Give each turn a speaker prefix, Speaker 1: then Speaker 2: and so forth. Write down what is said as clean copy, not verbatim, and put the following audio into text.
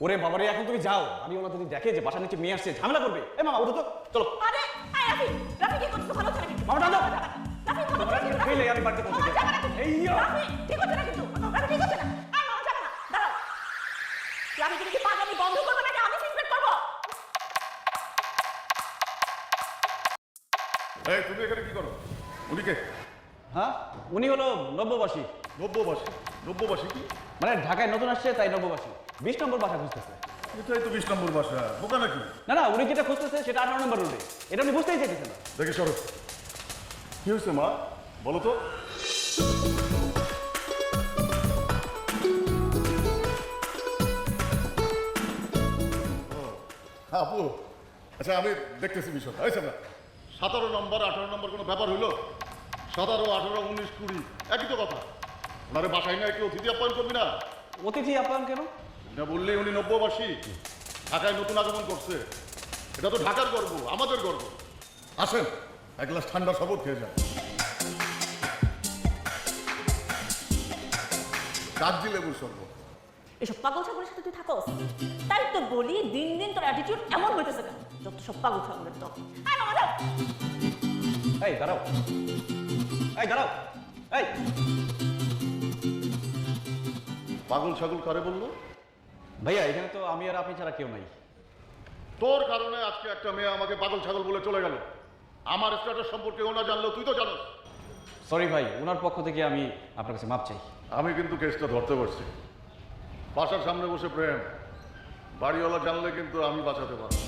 Speaker 1: ওরে বাবারে, এখন তুমি যাও। আমি ওনা যদি দেখে যে বাসার নিচে মেয়ে আসছে, ঝামেলা করবে। এ মামা ওঠো তো, চলো।
Speaker 2: আরে রাফি, রাফি কি করছো? ভালো হচ্ছে নাকি?
Speaker 1: মামা দাও।
Speaker 2: রাফি ভালো
Speaker 1: তোমরা
Speaker 2: হচ্ছে নাকি?
Speaker 1: খেলে আমি বাড়িতে পৌঁছে যাই। এই ইয়া।
Speaker 2: রাফি ঠিক হচ্ছে না কিন্তু। রাফি ঠিক হচ্ছে না। আর মামা যাবে না। দাঁড়াও। রাফি তুমি কি পাগলামি বন্ধ করবে নাকি আমি সিক্রেট করব?
Speaker 3: এই তুমি এখানে কি করো? উনি কে?
Speaker 1: হ্যাঁ, উনি হলো নব্যবাসী।
Speaker 3: নব্যবাসী? নব্যবাসী কি?
Speaker 1: মানে ঢাকায় নতুন আসছে তাই নব্যবাসী। 20 নম্বর বাসা খুঁজতেছে।
Speaker 3: এটাই তো 20 নম্বর বাসা। বোকা নাকি?
Speaker 1: না না, উনি যেটা খুঁজতেছে সেটা 18 নম্বর রোডে। এটা উনি বুঝতেই চাইতেছে না।
Speaker 3: দেখে সরো। কি হয়েছে মা, বলো তো? আপু, আচ্ছা আমি দেখতেছি বিষয়টা। হয়েছে না 17 নম্বর 18 নম্বর কোনো ব্যাপার হইলো? 17, 18, 19, 20 একই তো কথা। ওনারে বাসায় না একটু অতিথি আপ্যায়ন করবি না?
Speaker 1: অতিথি আপ্যায়ন কেন?
Speaker 3: না বললেই উনি নব্যবাসী, ঢাকায় নতুন আগমন করছে। এটা তো ঢাকার গর্ব, আমাদের গর্ব। আসেন এক গ্লাস ঠান্ডা শরবত খেয়ে যান। কাগজি লেবুর শরবত।
Speaker 2: এসব পাগল ছাগলের সাথে তুই থাকোস? তাই তো বলি দিন দিন তোর অ্যাটিটিউড এমন হইতেছে কেন? যত সব পাগল ছাগলের তো। আয় মামা যাও।
Speaker 1: এই দাঁড়াও, এই দাঁড়াও, এই।
Speaker 3: পাগল ছাগল কারে বললো?
Speaker 1: ভাইয়া, এখানে তো আমি আর আপনি ছাড়া কেউ নাই।
Speaker 3: তোর কারণে আজকে একটা মেয়ে আমাকে পাগল ছাগল বলে চলে গেল। আমার স্ট্যাটাস সম্পর্কে ওনা জানলেও তুই তো জানোস।
Speaker 1: সরি ভাই, ওনার পক্ষ থেকে আমি আপনার কাছে মাপ চাই।
Speaker 3: আমি কিন্তু কেসটা ধরতে পারছি। বাসার সামনে বসে প্রেম, বাড়িওয়ালা জানলে কিন্তু আমি বাঁচাতে পারবো।